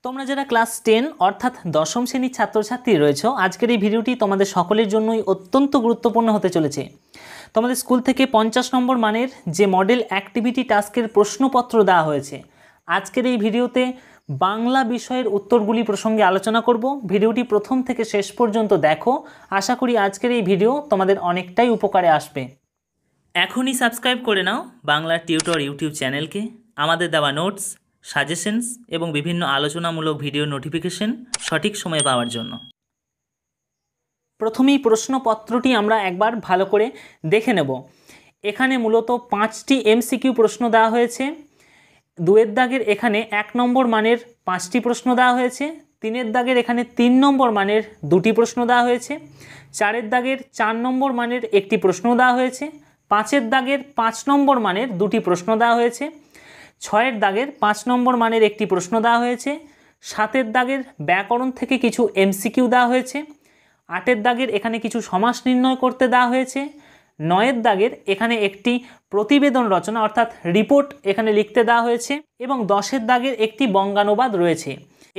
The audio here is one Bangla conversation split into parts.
তোমরা যারা ক্লাস 10 অর্থাৎ দশম শ্রেণীর ছাত্রছাত্রী রয়েছে, আজকের এই ভিডিওটি তোমাদের সকলের জন্যই অত্যন্ত গুরুত্বপূর্ণ হতে চলেছে। তোমাদের স্কুল থেকে 50 নম্বর মানের যে মডেল অ্যাক্টিভিটি টাস্কের প্রশ্নপত্র দেওয়া হয়েছে, আজকের এই ভিডিওতে বাংলা বিষয়ের উত্তরগুলি প্রসঙ্গে আলোচনা করব। ভিডিওটি প্রথম থেকে শেষ পর্যন্ত দেখো। আশা করি আজকের এই ভিডিও তোমাদের অনেকটাই উপকারে আসবে। এখনই সাবস্ক্রাইব করে নাও বাংলা টিউটর ইউটিউব চ্যানেলকে। আমাদের দেওয়া নোটস, সাজেশনস এবং বিভিন্ন আলোচনামূলক ভিডিও নোটিফিকেশন সঠিক সময়ে পাওয়ার জন্য। প্রথমেই প্রশ্নপত্রটি আমরা একবার ভালো করে দেখে নেব। এখানে মূলত 5টি এমসিকিউ প্রশ্ন দেওয়া হয়েছে। 2-এর দাগের এখানে 1 নম্বর মানের 5টি প্রশ্ন দেওয়া হয়েছে। 3-এর দাগের এখানে 3 নম্বর মানের 2টি প্রশ্ন দেওয়া হয়েছে। 4-এর দাগের 4 নম্বর মানের 1টি প্রশ্ন দেওয়া হয়েছে। 5-এর দাগের 5 নম্বর মানের 2টি প্রশ্ন দেওয়া হয়েছে। 6-এর দাগের 5 নম্বর মানের 1টি প্রশ্ন দেওয়া হয়েছে। 7-এর দাগের ব্যাকরণ থেকে কিছু এমসিকিউ দেওয়া হয়েছে। 8-এর দাগের এখানে কিছু সমাস নির্ণয় করতে দেওয়া হয়েছে। 9-এর দাগের এখানে একটি প্রতিবেদন রচনা অর্থাৎ রিপোর্ট এখানে লিখতে দেওয়া হয়েছে এবং 10-এর দাগের একটি বঙ্গানুবাদ রয়েছে।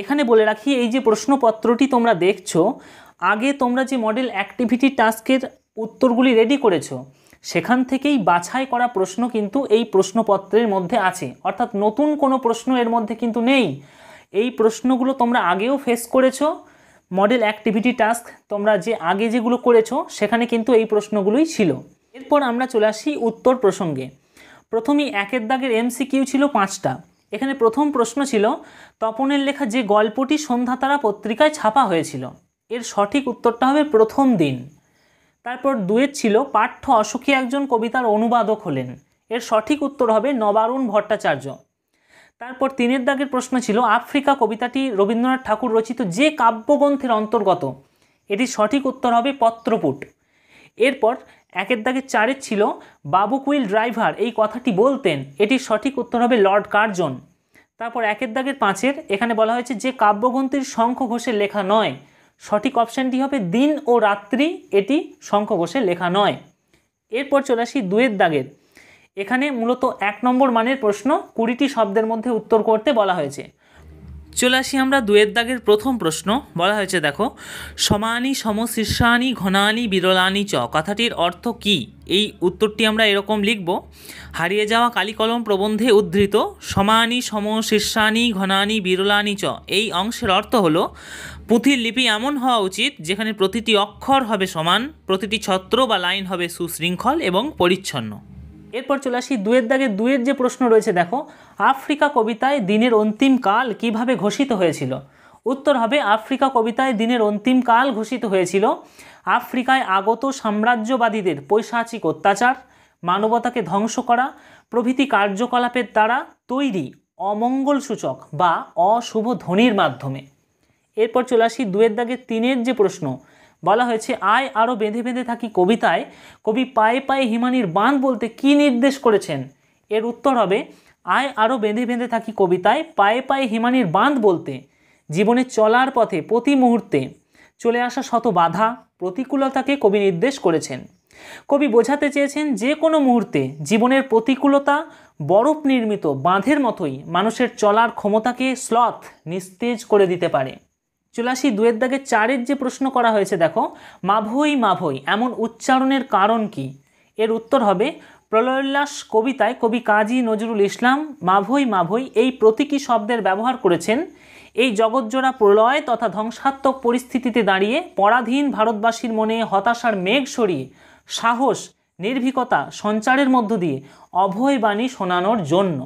এখানে বলে রাখি, এই যে প্রশ্নপত্রটি তোমরা দেখছো, আগে তোমরা যে মডেল অ্যাক্টিভিটি টাস্কের উত্তরগুলি রেডি করেছো, সেখান থেকেই বাছাই করা প্রশ্ন কিন্তু এই প্রশ্নপত্রের মধ্যে আছে, অর্থাৎ নতুন কোনো প্রশ্ন এর মধ্যে কিন্তু নেই। এই প্রশ্নগুলো তোমরা আগেও ফেস করেছো। মডেল অ্যাক্টিভিটি টাস্ক তোমরা যে আগে যেগুলো করেছো সেখানে কিন্তু এই প্রশ্নগুলোই ছিল। এরপর আমরা চলে আসি উত্তর প্রসঙ্গে। প্রথমেই 1-এর দাগের এমসিকিউ ছিল 5টা। এখানে প্রথম প্রশ্ন ছিল, তপনের লেখা যে গল্পটি সন্ধ্যাতারা পত্রিকায় ছাপা হয়েছিল, এর সঠিক উত্তরটা হবে প্রথম দিন। তারপর 2-এর ছিল, পাঠ্য অসুখী একজন কবিতার অনুবাদক হলেন, এর সঠিক উত্তর হবে নবারুণ ভট্টাচার্য। তারপর 3-এর দাগের প্রশ্ন ছিল, আফ্রিকা কবিতাটি রবীন্দ্রনাথ ঠাকুর রচিত যে কাব্যগ্রন্থের অন্তর্গত, এটির সঠিক উত্তর হবে পত্রপুট। এরপর 1-এর দাগের 4-এর ছিল, বাবু কুইল ড্রাইভার এই কথাটি বলতেন, এটির সঠিক উত্তর হবে লর্ড কার্জন। তারপর 1-এর দাগের 5-এর এখানে বলা হয়েছে যে কাব্যগ্রন্থের শঙ্খ ঘোষের লেখা নয়, সঠিক অপশানটি হবে দিন ও রাত্রি, এটি শঙ্খ ঘোষের লেখা নয়। এরপর চলে আসি 2-এর দাগের। এখানে মূলত 1 নম্বর মানের প্রশ্ন, 20টি শব্দের মধ্যে উত্তর করতে বলা হয়েছে। চলে আসি আমরা 2-এর দাগের প্রথম প্রশ্ন। বলা হয়েছে, দেখো, সমানি সমশীর্ষানি ঘনানি বিরলানি চ কথাটির অর্থ কি? এই উত্তরটি আমরা এরকম লিখব, হারিয়ে যাওয়া কালিকলম প্রবন্ধে উদ্ধৃত সমানি সমশীর্ষানি ঘনানি বিরলানি চ এই অংশের অর্থ হলো, পুঁথির লিপি এমন হওয়া উচিত যেখানে প্রতিটি অক্ষর হবে সমান, প্রতিটি ছত্র বা লাইন হবে সুশৃঙ্খল এবং পরিচ্ছন্ন। এরপর চলে আসি 2-এর দাগে 2-এর যে প্রশ্ন রয়েছে, দেখো, আফ্রিকা কবিতায় দিনের অন্তিম কাল কিভাবে ঘোষিত হয়েছিল? উত্তর হবে, আফ্রিকা কবিতায় দিনের অন্তিম কাল ঘোষিত হয়েছিল আফ্রিকায় আগত সাম্রাজ্যবাদীদের পৈশাচিক অত্যাচার, মানবতাকে ধ্বংস করা প্রভৃতি কার্যকলাপের দ্বারা তৈরি অমঙ্গলসূচক বা অশুভ ধ্বনির মাধ্যমে। এরপর চলে আসি 2-এর দাগে 3-এর যে প্রশ্ন। বলা হয়েছে, আয় আরও বেঁধে বেঁধে থাকি কবিতায় কবি পায়ে পায়ে হিমানির বাঁধ বলতে কি নির্দেশ করেছেন? এর উত্তর হবে, আয় আরও বেঁধে বেঁধে থাকি কবিতায় পায়ে পায়ে হিমানির বাঁধ বলতে জীবনে চলার পথে প্রতি মুহূর্তে চলে আসা শত বাধা প্রতিকূলতাকে কবি নির্দেশ করেছেন। কবি বোঝাতে চেয়েছেন যে কোনো মুহূর্তে জীবনের প্রতিকূলতা বরফ নির্মিত বাঁধের মতোই মানুষের চলার ক্ষমতাকে স্লথ নিস্তেজ করে দিতে পারে। চলে আসি 2-এর দাগে 4-এর যে প্রশ্ন করা হয়েছে, দেখো, মাভৈ মাভৈ এমন উচ্চারণের কারণ কি? এর উত্তর হবে, প্রলয়োল্লাস কবিতায় কবি কাজী নজরুল ইসলাম মাভৈ মাভৈ এই প্রতীকী শব্দের ব্যবহার করেছেন এই জগৎজোড়া প্রলয় তথা ধ্বংসাত্মক পরিস্থিতিতে দাঁড়িয়ে পরাধীন ভারতবাসীর মনে হতাশার মেঘ সরিয়ে সাহস নির্ভীকতা সঞ্চারের মধ্য দিয়ে অভয় বাণী শোনানোর জন্য।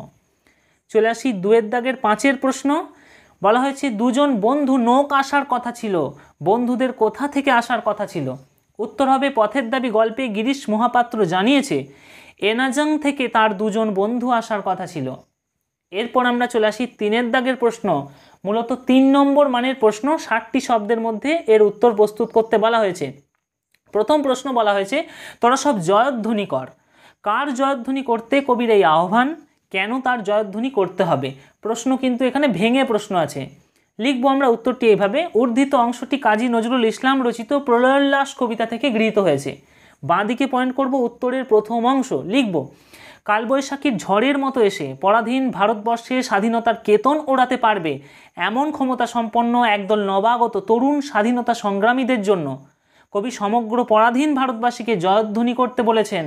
চলে আসি 2-এর দাগের 5-এর প্রশ্ন। বলা হয়েছে, দুজন বন্ধু নৌক আসার কথা ছিল, বন্ধুদের কোথা থেকে আসার কথা ছিল? উত্তর হবে, পথের দাবি গল্পে গিরিশ মহাপাত্র জানিয়েছে এনাজাং থেকে তার দুজন বন্ধু আসার কথা ছিল। এরপর আমরা চলে আসি 3-এর দাগের প্রশ্ন। মূলত 3 নম্বর মানের প্রশ্ন, 60টি শব্দের মধ্যে এর উত্তর প্রস্তুত করতে বলা হয়েছে। প্রথম প্রশ্ন বলা হয়েছে, তোরা সব জয়ধ্বনি কর। কার জয়ধ্বনি করতে কবির এই আহ্বান? কেন তার জয়ধ্বনি করতে হবে? প্রশ্ন কিন্তু এখানে ভেঙে প্রশ্ন আছে। লিখব আমরা উত্তরটি এইভাবে, উদ্ধৃত অংশটি কাজী নজরুল ইসলাম রচিত প্রলয়োল্লাস কবিতা থেকে গৃহীত হয়েছে। বাঁ দিকে পয়েন্ট করব উত্তরের প্রথম অংশ, লিখব, কালবৈশাখীর ঝড়ের মতো এসে পরাধীন ভারতবর্ষে স্বাধীনতার কেতন ওড়াতে পারবে এমন ক্ষমতা সম্পন্ন একদল নবাগত তরুণ স্বাধীনতা সংগ্রামীদের জন্য কবি সমগ্র পরাধীন ভারতবাসীকে জয়ধ্বনি করতে বলেছেন।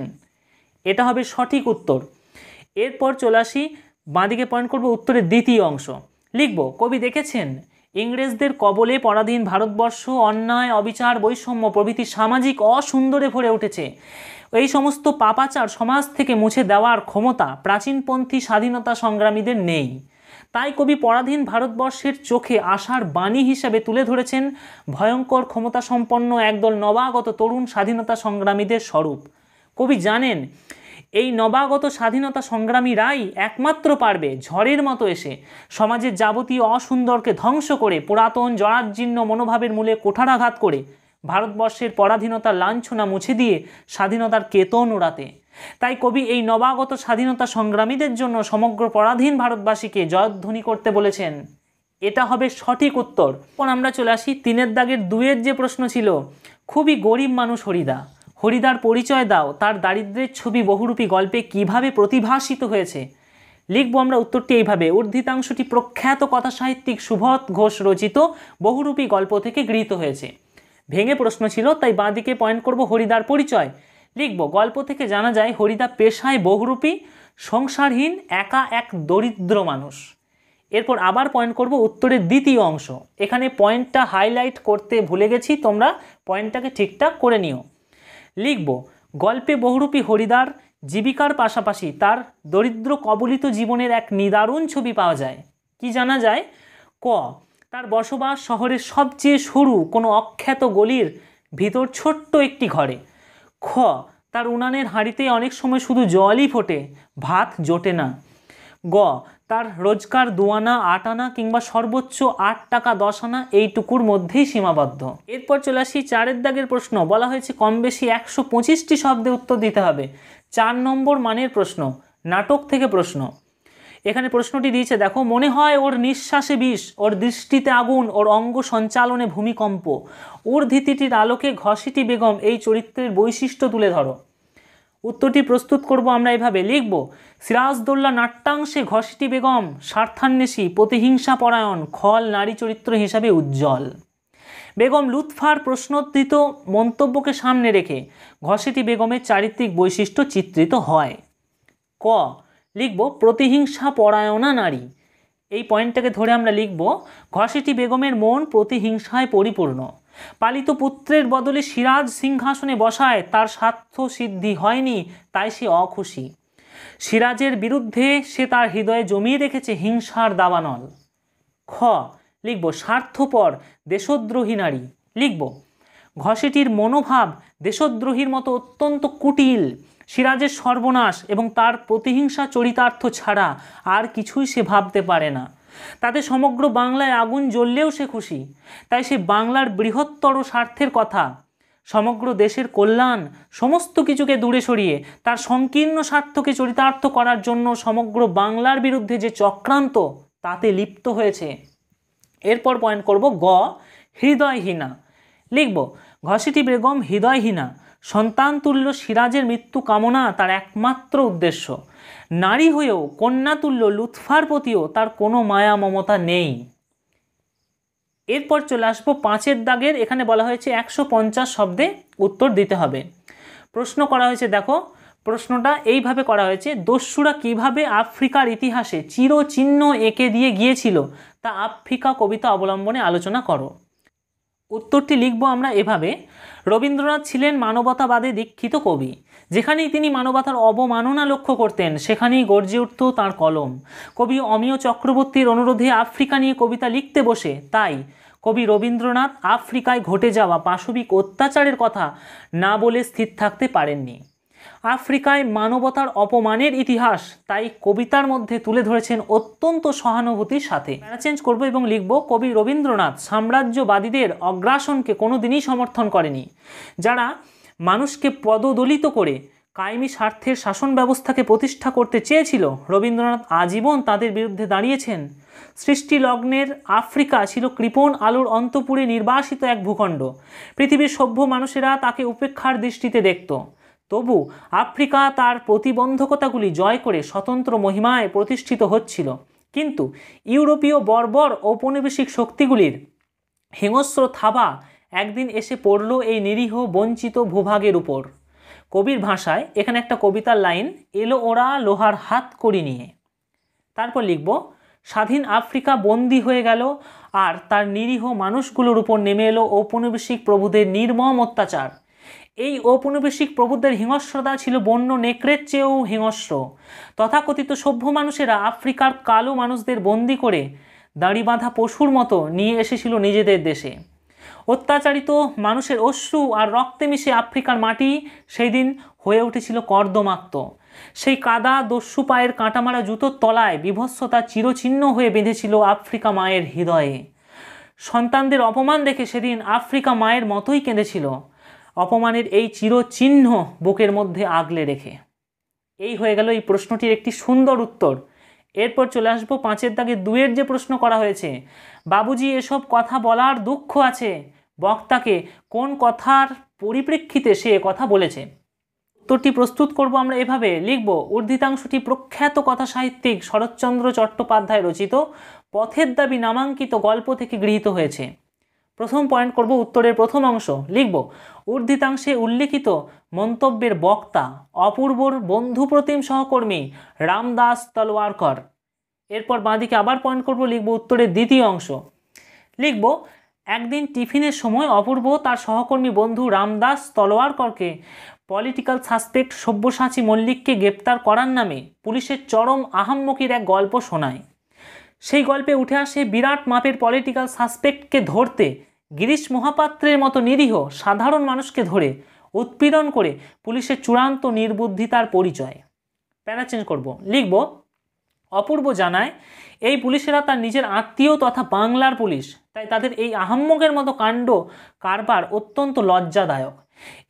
এটা হবে সঠিক উত্তর। এরপর চলে আসি, বাঁদিকে পয়েন্ট করব উত্তরের দ্বিতীয় অংশ। লিখব, কবি দেখেছেন ইংরেজদের কবলে পরাধীন ভারতবর্ষ অন্যায়, অবিচার, বৈষম্য প্রভৃতি সামাজিক অসুন্দরে ভরে উঠেছে। এই সমস্ত পাপাচার সমাজ থেকে মুছে দেওয়ার ক্ষমতা প্রাচীনপন্থী স্বাধীনতা সংগ্রামীদের নেই। তাই কবি পরাধীন ভারতবর্ষের চোখে আশার বাণী হিসাবে তুলে ধরেছেন ভয়ঙ্কর ক্ষমতা সম্পন্ন একদল নবাগত তরুণ স্বাধীনতা সংগ্রামীদের স্বরূপ। কবি জানেন এই নবাগত স্বাধীনতা সংগ্রামীরাই একমাত্র পারবে ঝড়ের মতো এসে সমাজের যাবতীয় অসুন্দরকে ধ্বংস করে পুরাতন জরাজীর্ণ মনোভাবের মূলে কুঠারাঘাত করে ভারতবর্ষের পরাধীনতার লাঞ্ছনা মুছে দিয়ে স্বাধীনতার কেতন ওড়াতে। তাই কবি এই নবাগত স্বাধীনতা সংগ্রামীদের জন্য সমগ্র পরাধীন ভারতবাসীকে জয়ধ্বনি করতে বলেছেন। এটা হবে সঠিক উত্তর। এখন আমরা চলে আসি 3 দাগের 2 যে প্রশ্ন ছিল, খুবই গরিব মানুষ হরিদা, হরিদার পরিচয় দাও, তার দারিদ্র্যের ছবি বহুরূপী গল্পে কিভাবে প্রতিভাসিত হয়েছে। লিখব আমরা উত্তরটি এইভাবে, উর্ধিতাংশটি প্রখ্যাত কথা সাহিত্যিক সুবোধ ঘোষ রচিত বহুরূপী গল্প থেকে গৃহীত হয়েছে। ভেঙে প্রশ্ন ছিল, তাই বাঁদিকে পয়েন্ট করব হরিদার পরিচয়। লিখব, গল্প থেকে জানা যায় হরিদা পেশায় বহুরূপী, সংসারহীন, একা এক দরিদ্র মানুষ। এরপর আবার পয়েন্ট করব উত্তরের দ্বিতীয় অংশ। এখানে পয়েন্টটা হাইলাইট করতে ভুলে গেছি, তোমরা পয়েন্টটাকে ঠিকঠাক করে নিও। লিখব, গল্পে বহুরূপী হরিদার জীবিকার পাশাপাশি তার দরিদ্র কবলিত জীবনের এক নিদারুণ ছবি পাওয়া যায়। কি জানা যায়? ক, তার বসবাস শহরের সবচেয়ে সরু কোনো অখ্যাত গলির ভিতর ছোট্ট একটি ঘরে। খ, তার উনানের হাঁড়িতে অনেক সময় শুধু জলই ফোটে, ভাত জোটে না। গ, তার রোজগার 2 আনা 8 আনা কিংবা সর্বোচ্চ 8 টাকা 10 আনা এইটুকুর মধ্যেই সীমাবদ্ধ। এরপর চলে আসি 4 দাগের প্রশ্ন। বলা হয়েছে কম বেশি 125টি শব্দে উত্তর দিতে হবে। 4 নম্বর মানের প্রশ্ন, নাটক থেকে প্রশ্ন। এখানে প্রশ্নটি দিয়েছে, দেখো, মনে হয় ওর নিঃশ্বাসে বিষ, ওর দৃষ্টিতে আগুন, ওর অঙ্গ সঞ্চালনে ভূমিকম্প, ঊর্ধ্বতিটির আলোকে ঘসিটি বেগম এই চরিত্রের বৈশিষ্ট্য তুলে ধরো। উত্তরটি প্রস্তুত করব আমরা এভাবে। লিখব, সিরাজদৌল্লা নাট্যাংশে ঘসিটি বেগম স্বার্থান্বেষী, প্রতিহিংসা পরায়ণ, খল নারী চরিত্র হিসাবে উজ্জ্বল। বেগম লুৎফার প্রশ্নোত্থিত মন্তব্যকে সামনে রেখে ঘসিটি বেগমের চারিত্রিক বৈশিষ্ট্য চিত্রিত হয়। ক, লিখব, প্রতিহিংসা পরায়ণা নারী। এই পয়েন্টটাকে ধরে আমরা লিখব, ঘসিটি বেগমের মন প্রতিহিংসায় পরিপূর্ণ। পালিত পুত্রের বদলে সিরাজ সিংহাসনে বসায় তার স্বার্থ সিদ্ধি হয়নি, তাই সে অখুশি। সিরাজের বিরুদ্ধে সে তার হৃদয়ে জমিয়ে রেখেছে হিংসার দাবানল। খ, লিখব, স্বার্থপর দেশদ্রোহী নারী। লিখব, ঘসিটির মনোভাব দেশদ্রোহীর মতো অত্যন্ত কুটিল। সিরাজের সর্বনাশ এবং তার প্রতিহিংসা চরিতার্থ ছাড়া আর কিছুই সে ভাবতে পারে না। তাতে সমগ্র বাংলায় আগুন জ্বললেও সে খুশি। তাই সে বাংলার বৃহত্তর স্বার্থের কথা, সমগ্র দেশের কল্যাণ, সমস্ত কিছুকে দূরে সরিয়ে তার সংকীর্ণ স্বার্থকে চরিতার্থ করার জন্য সমগ্র বাংলার বিরুদ্ধে যে চক্রান্ত, তাতে লিপ্ত হয়েছে। এরপর পয়েন্ট করব গ, হৃদয়হীনা। লিখব, ঘসিটি বেগম হৃদয়হীনা। সন্তান তুল্য সিরাজের মৃত্যু কামনা তার একমাত্র উদ্দেশ্য। নারী হয়েও কন্যাতুল্য লুৎফার প্রতিও তার কোনো মায়া মমতা নেই। এরপর চলে আসবো 5 দাগের। এখানে বলা হয়েছে 150 শব্দে উত্তর দিতে হবে। প্রশ্ন করা হয়েছে, দেখো, প্রশ্নটা এইভাবে করা হয়েছে, দস্যুরা কিভাবে আফ্রিকার ইতিহাসে চিরচিহ্ন এঁকে দিয়ে গিয়েছিল তা আফ্রিকা কবিতা অবলম্বনে আলোচনা করো। উত্তরটি লিখব আমরা এভাবে, রবীন্দ্রনাথ ছিলেন মানবতাবাদে দীক্ষিত কবি। যেখানেই তিনি মানবতার অবমাননা লক্ষ্য করতেন সেখানেই গর্জে উঠত তাঁর কলম। কবি অমিয় চক্রবর্তীর অনুরোধে আফ্রিকা নিয়ে কবিতা লিখতে বসে, তাই কবি রবীন্দ্রনাথ আফ্রিকায় ঘটে যাওয়া পাশবিক অত্যাচারের কথা না বলে স্থির থাকতে পারেননি। আফ্রিকায় মানবতার অপমানের ইতিহাস তাই কবিতার মধ্যে তুলে ধরেছেন অত্যন্ত সহানুভূতির সাথে। চেঞ্জ করব এবং লিখব, কবি রবীন্দ্রনাথ সাম্রাজ্যবাদীদের অগ্রাসনকে কোনোদিনই সমর্থন করেনি। যারা মানুষকে পদদলিত করে কায়েমি স্বার্থের শাসন ব্যবস্থাকে প্রতিষ্ঠা করতে চেয়েছিল, রবীন্দ্রনাথ আজীবন তাদের বিরুদ্ধে দাঁড়িয়েছেন। সৃষ্টি লগ্নের আফ্রিকা ছিল কৃপণ আলোর অন্তপুরে নির্বাসিত এক ভূখণ্ড। পৃথিবীর সভ্য মানুষেরা তাকে উপেক্ষার দৃষ্টিতে দেখত। তবু আফ্রিকা তার প্রতিবন্ধকতাগুলি জয় করে স্বতন্ত্র মহিমায় প্রতিষ্ঠিত হচ্ছিল। কিন্তু ইউরোপীয় বর্বর ঔপনিবেশিক শক্তিগুলির হিংস্র থাবা একদিন এসে পড়ল এই নিরীহ বঞ্চিত ভূভাগের উপর। কবির ভাষায় এখানে একটা কবিতার লাইন, এলো ওরা লোহার হাত করি নিয়ে। তারপর লিখব, স্বাধীন আফ্রিকা বন্দী হয়ে গেল আর তার নিরীহ মানুষগুলোর উপর নেমে এলো ঔপনিবেশিক প্রভুদের নির্মম অত্যাচার। এই ঔপনিবেশিক প্রভুদের হিংস্রতা ছিল বন্য নেকড়ের চেয়েও হিংস্র। তথাকথিত সভ্য মানুষেরা আফ্রিকার কালো মানুষদের বন্দি করে দাড়ি বাঁধা পশুর মতো নিয়ে এসেছিল নিজেদের দেশে। অত্যাচারিত মানুষের অশ্রু আর রক্তে মিশে আফ্রিকার মাটি সেই দিন হয়ে উঠেছিল কর্দমাক্ত। সেই কাদা দস্যু পায়ের কাঁটামারা জুতোর তলায় বিভৎসতা চিরচিহ্ন হয়ে বেঁধেছিল আফ্রিকা মায়ের হৃদয়ে। সন্তানদের অপমান দেখে সেদিন আফ্রিকা মায়ের মতোই কেঁদেছিল, অপমানের এই চিরচিহ্ন বুকের মধ্যে আগলে রেখে। এই হয়ে গেল এই প্রশ্নটির একটি সুন্দর উত্তর। এরপর চলে আসবো 5-এর দাগে 2-এর যে প্রশ্ন করা হয়েছে, বাবুজি এসব কথা বলার দুঃখ আছে, বক্তাকে কোন কথার পরিপ্রেক্ষিতে সে কথা বলেছে। উত্তরটি প্রস্তুত করব আমরা এভাবে, লিখব ঊর্ধ্বিতাংশটি প্রখ্যাত কথা সাহিত্যিক শরৎচন্দ্র চট্টোপাধ্যায় রচিত পথের দাবি নামাঙ্কিত গল্প থেকে গৃহীত হয়েছে। প্রথম পয়েন্ট করব উত্তরের প্রথম অংশ, লিখব ঊর্ধ্বিতাংশে উল্লিখিত মন্তব্যের বক্তা অপূর্বর বন্ধুপ্রতিম সহকর্মী রামদাস তলওয়ারকর। এরপর বাঁদিকে আবার পয়েন্ট করব, লিখব উত্তরের দ্বিতীয় অংশ, লিখব একদিন টিফিনের সময় অপূর্ব তার সহকর্মী বন্ধু রামদাস তলওয়ারকরকে পলিটিক্যাল সাসপেক্ট সব্যসাচী মল্লিককে গ্রেপ্তার করার নামে পুলিশের চরম আহাম্মকির এক গল্প শোনায়। সেই গল্পে উঠে আসে বিরাট মাপের পলিটিক্যাল সাসপেক্টকে ধরতে গিরিশ মহাপাত্রের মতো নিরীহ সাধারণ মানুষকে ধরে উৎপীড়ন করে পুলিশের চূড়ান্ত নির্বুদ্ধিতার পরিচয়। প্যারা চেঞ্জ করব, লিখব অপূর্ব জানায় এই পুলিশেরা তার নিজের আত্মীয় তথা বাংলার পুলিশ, তাই তাদের এই আহাম্মকের মতো কাণ্ড কারবার অত্যন্ত লজ্জাদায়ক।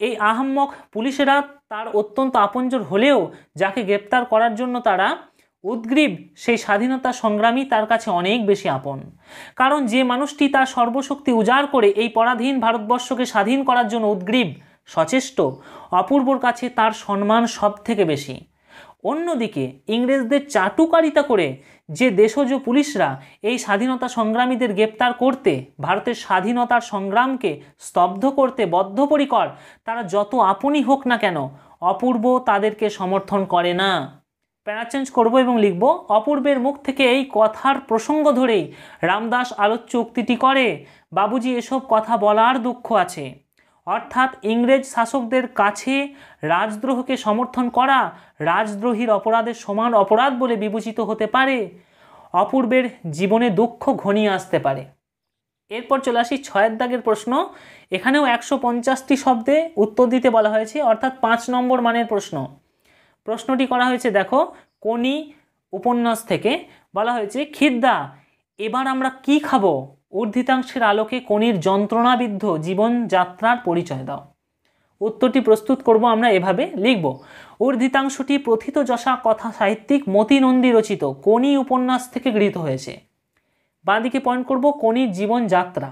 এই আহাম্মক পুলিশেরা তার অত্যন্ত আপনজন হলেও যাকে গ্রেপ্তার করার জন্য তারা উদ্গ্রীব সেই স্বাধীনতা সংগ্রামী তার কাছে অনেক বেশি আপন। কারণ যে মানুষটি তার সর্বশক্তি উজাড় করে এই পরাধীন ভারতবর্ষকে স্বাধীন করার জন্য উদ্গ্রীব সচেষ্ট, অপূর্বর কাছে তার সম্মান সব থেকে বেশি। অন্যদিকে ইংরেজদের চাটুকারিতা করে যে দেশজ পুলিশরা এই স্বাধীনতা সংগ্রামীদের গ্রেপ্তার করতে, ভারতের স্বাধীনতার সংগ্রামকে স্তব্ধ করতে বদ্ধপরিকর, তারা যত আপনই হোক না কেন অপূর্ব তাদেরকে সমর্থন করে না। প্যারা চেঞ্জ করবো এবং লিখব অপূর্বের মুখ থেকে এই কথার প্রসঙ্গ ধরেই রামদাস আলোচ্য উক্তিটি করে, বাবুজি এসব কথা বলার দুঃখ আছে। অর্থাৎ ইংরেজ শাসকদের কাছে রাজদ্রোহকে সমর্থন করা রাজদ্রোহীর অপরাধের সমান অপরাধ বলে বিবেচিত হতে পারে। অপূর্বের জীবনে দুঃখ ঘনিয়ে আসতে পারে। এরপর চলে আসি 6-এর দাগের প্রশ্ন। এখানেও 150টি শব্দে উত্তর দিতে বলা হয়েছে, অর্থাৎ 5 নম্বর মানের প্রশ্ন। প্রশ্নটি করা হয়েছে দেখো কোনি উপন্যাস থেকে। বলা হয়েছে, খিদ্দা এবার আমরা কি খাবো? ঊর্ধ্বিতাংশের আলোকে কোনির যন্ত্রণাবিদ্ধ জীবনযাত্রার পরিচয় দাও। উত্তরটি প্রস্তুত করব আমরা এভাবে, লিখব ঊর্ধ্বিতাংশটি প্রথিতযশা কথা সাহিত্যিক মতি নন্দী রচিত কোনি উপন্যাস থেকে গৃহীত হয়েছে। বাঁদিকে পয়েন্ট করব কোনির জীবনযাত্রা,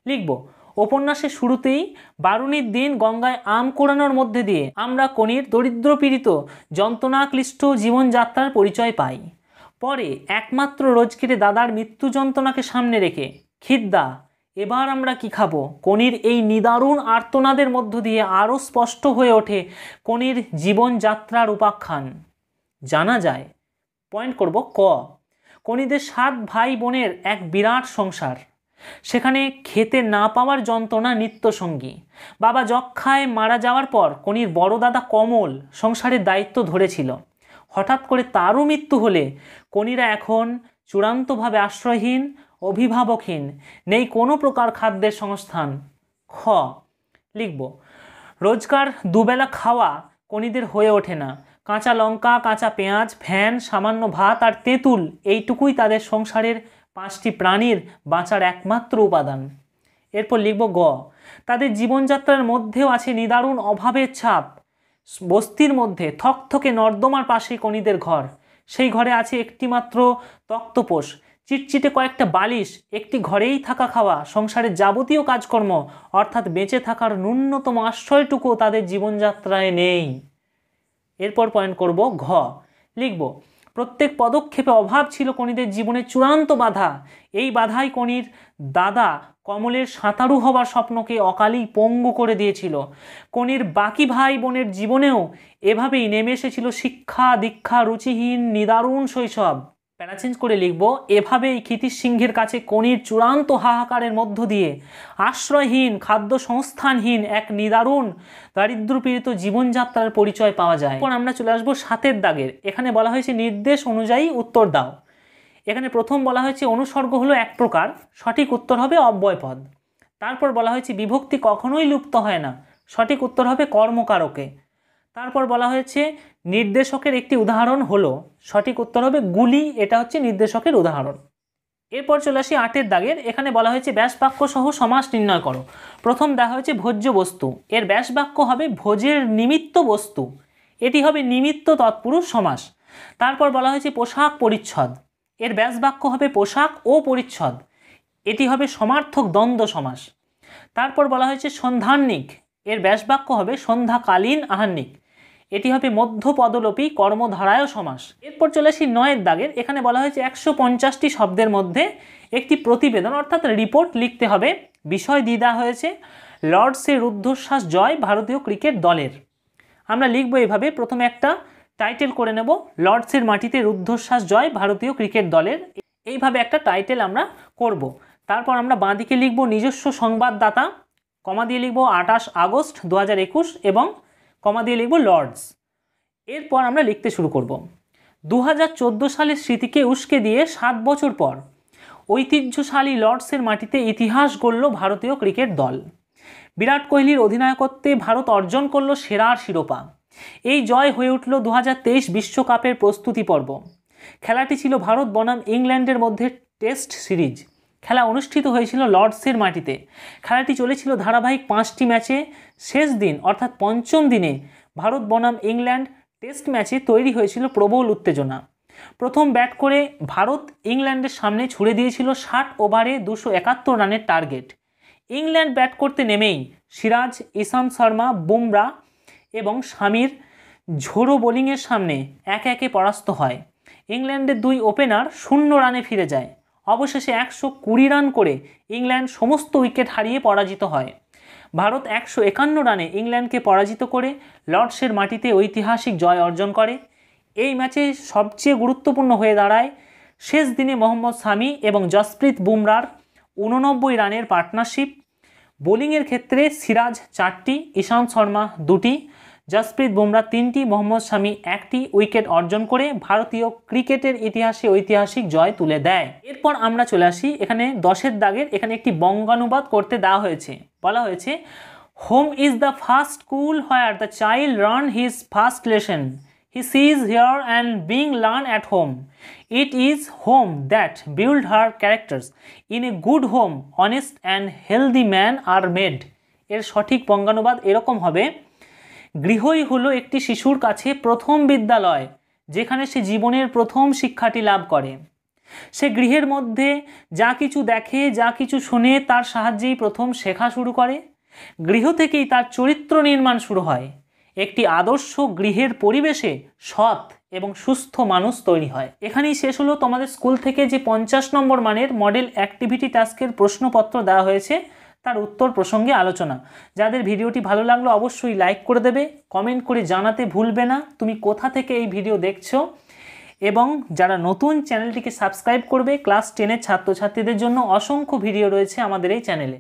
লিখব উপন্যাসের শুরুতেই বারুণীর দিন গঙ্গায় আম কোড়ানোর মধ্যে দিয়ে আমরা কোনির দরিদ্রপীড়িত যন্ত্রণাক্লিষ্ট জীবনযাত্রার পরিচয় পাই। পরে একমাত্র রোজগেরে দাদার মৃত্যু যন্ত্রণাকে সামনে রেখে খিদ্দা এবার আমরা কি খাবো কোনির এই নিদারুণ আর্তনাদের মধ্য দিয়ে আরও স্পষ্ট হয়ে ওঠে কোনির জীবনযাত্রার উপাখ্যান। জানা যায়, পয়েন্ট করব ক, কোনিদের 7 ভাই বোনের এক বিরাট সংসার, সেখানে খেতে না পাওয়ার যন্ত্রণা নিত্যসঙ্গী। বাবা যক্ষায় মারা যাওয়ার পর কোনির বড় দাদা কমল সংসারের দায়িত্ব ধরেছিল। হঠাৎ করে তারও মৃত্যু হলে কোনিরা এখন চূড়ান্তভাবে আশ্রয়হীন, অভিভাবকহীন, নেই কোনো প্রকার খাদ্যের সংস্থান। খ, লিখব রোজকার দুবেলা খাওয়া কোনিদের হয়ে ওঠে না। কাঁচা লঙ্কা, কাঁচা পেঁয়াজ, ফ্যান, সামান্য ভাত আর তেঁতুল, এইটুকুই তাদের সংসারের 5টি প্রাণীর বাঁচার একমাত্র উপাদান। এরপর লিখব গ, তাদের জীবনযাত্রার মধ্যেও আছে নিদারুণ অভাবের ছাপ। বস্তির মধ্যে থকথকে নর্দমার পাশে কোনিদের ঘর, সেই ঘরে আছে একটিমাত্র তক্তপোষ, চিটচিটে কয়েকটা বালিশ, একটি ঘরেই থাকা খাওয়া, সংসারের যাবতীয় কাজকর্ম, অর্থাৎ বেঁচে থাকার ন্যূনতম আশ্রয়টুকু তাদের জীবনযাত্রায় নেই। এরপর পয়েন্ট করব ঘ, লিখব প্রত্যেক পদক্ষেপে অভাব ছিল কনিদের জীবনের চূড়ান্ত বাধা। এই বাধাই কনির দাদা কমলের সাঁতারু হবার স্বপ্নকে অকালেই পঙ্গু করে দিয়েছিল। কনির বাকি ভাই বোনের জীবনেও এভাবেই নেমে এসেছিল শিক্ষা দীক্ষা রুচিহীন নিদারুণ শৈশব। প্যারা চেঞ্জ করে লিখব এভাবেই ক্ষিতিশ সিংহের কাছে কনির চূড়ান্ত হাহাকারের মধ্য দিয়ে আশ্রয়হীন খাদ্য সংস্থানহীন এক নিদারুণ দারিদ্র্যপীড়িত জীবনযাত্রার পরিচয় পাওয়া যায়। এখন আমরা চলে আসবো 7 দাগের। এখানে বলা হয়েছে নির্দেশ অনুযায়ী উত্তর দাও। এখানে প্রথম বলা হয়েছে অনুসর্গ হলো এক প্রকার, সঠিক উত্তর হবে অব্যয়পদ। তারপর বলা হয়েছে বিভক্তি কখনোই লুপ্ত হয় না, সঠিক উত্তর হবে কর্মকারকে। তারপর বলা হয়েছে নির্দেশকের একটি উদাহরণ হলো, সঠিক উত্তর হবে গুলি, এটা হচ্ছে নির্দেশকের উদাহরণ। এরপর চলে আসি 8 দাগের। এখানে বলা হয়েছে ব্যাস বাক্য সহ সমাস নির্ণয় করো। প্রথম দেওয়া হয়েছে ভোজ্য বস্তু, এর ব্যাস বাক্য হবে ভোজের নিমিত্ত বস্তু, এটি হবে নিমিত্ত তৎপুরুষ সমাস। তারপর বলা হয়েছে পোশাক পরিচ্ছদ, এর ব্যাস বাক্য হবে পোশাক ও পরিচ্ছদ, এটি হবে সমার্থক দ্বন্দ্ব সমাস। তারপর বলা হয়েছে সন্ধ্যাহ্নিক, এর ব্যাস বাক্য হবে সন্ধ্যাকালীন আহান্নিক, এটি হবে মধ্যপদলোপী কর্মধারায় সমাস। এরপর চলে আসি 9 দাগের। এখানে বলা হয়েছে 150টি শব্দের মধ্যে একটি প্রতিবেদন অর্থাৎ রিপোর্ট লিখতে হবে। বিষয় দিয়ে দেওয়া হয়েছে লর্ডসের রুদ্ধশ্বাস জয় ভারতীয় ক্রিকেট দলের। আমরা লিখব এভাবে, প্রথমে একটা টাইটেল করে নেব লর্ডসের মাটিতে রুদ্ধশ্বাস জয় ভারতীয় ক্রিকেট দলের, এইভাবে একটা টাইটেল আমরা করব। তারপর আমরা বাঁদিকে লিখব নিজস্ব সংবাদদাতা, কমা দিয়ে লিখব 28 আগস্ট 2021 এবং কমা দিয়ে লিখব লর্ডস। এরপর আমরা লিখতে শুরু করব 2014 সালের স্মৃতিকে উস্কে দিয়ে 7 বছর পর ঐতিহ্যশালী লর্ডসের মাটিতে ইতিহাস গড়ল ভারতীয় ক্রিকেট দল। বিরাট কোহলির অধিনায়কত্বে ভারত অর্জন করল সেরার শিরোপা। এই জয় হয়ে উঠল 2023 বিশ্বকাপের প্রস্তুতি পর্ব। খেলাটি ছিল ভারত বনাম ইংল্যান্ডের মধ্যে টেস্ট সিরিজ। খেলা অনুষ্ঠিত হয়েছিল লর্ডসের মাটিতে। খেলাটি চলেছিল ধারাবাহিক 5টি ম্যাচে। শেষ দিন অর্থাৎ পঞ্চম দিনে ভারত বনাম ইংল্যান্ড টেস্ট ম্যাচে তৈরি হয়েছিল প্রবল উত্তেজনা। প্রথম ব্যাট করে ভারত ইংল্যান্ডের সামনে ছুড়ে দিয়েছিল 60 ওভারে 271 রানের টার্গেট। ইংল্যান্ড ব্যাট করতে নেমেই সিরাজ, ইশান্ত শর্মা, বুমরা এবং শামির ঝোড়ো বোলিংয়ের সামনে একে একে পরাস্ত হয়। ইংল্যান্ডের 2 ওপেনার 0 রানে ফিরে যায়। অবশেষে 120 রান করে ইংল্যান্ড সমস্ত উইকেট হারিয়ে পরাজিত হয়। ভারত 151 রানে ইংল্যান্ডকে পরাজিত করে লর্ডসের মাটিতে ঐতিহাসিক জয় অর্জন করে। এই ম্যাচে সবচেয়ে গুরুত্বপূর্ণ হয়ে দাঁড়ায় শেষ দিনে মোহাম্মদ শামি এবং জসপ্রীত বুমরার 89 রানের পার্টনারশিপ। বোলিংয়ের ক্ষেত্রে সিরাজ 4টি, ইশান্ত শর্মা 2টি, জসপ্রীত বুমরা 3টি, মোহাম্মদ শামি 1টি উইকেট অর্জন করে ভারতীয় ক্রিকেটের ইতিহাসে ঐতিহাসিক জয় তুলে দেয়। এরপর আমরা চলে আসি এখানে 10 দাগের। এখানে একটি বঙ্গানুবাদ করতে দেওয়া হয়েছে। বলা হয়েছে home is the first school where the child learn his first lesson he sees here and being learned at home. It is home that build her characters. In a good home, honest and healthy men are made. এর সঠিক বঙ্গানুবাদ এরকম হবে, গৃহই হলো একটি শিশুর কাছে প্রথম বিদ্যালয় যেখানে সে জীবনের প্রথম শিক্ষাটি লাভ করে। সে গৃহের মধ্যে যা কিছু দেখে, যা কিছু শোনে তার সাহায্যেই প্রথম শেখা শুরু করে। গৃহ থেকেই তার চরিত্র নির্মাণ শুরু হয়। একটি আদর্শ গৃহের পরিবেশে সৎ এবং সুস্থ মানুষ তৈরি হয়। এখানেই শেষ হলো তোমাদের স্কুল থেকে যে 50 নম্বর মানের মডেল অ্যাক্টিভিটি টাস্কের প্রশ্নপত্র দেওয়া হয়েছে তার উত্তর প্রসঙ্গে আলোচনা। যাদের ভিডিওটি ভালো লাগলো অবশ্যই লাইক করে দেবে, কমেন্ট করে জানাতে ভুলবে না তুমি কোথা থেকে এই ভিডিও দেখছো, এবং যারা নতুন চ্যানেলটিকে সাবস্ক্রাইব করবে। ক্লাস 10-এর ছাত্রছাত্রীদের জন্য অসংখ্য ভিডিও রয়েছে আমাদের এই চ্যানেলে।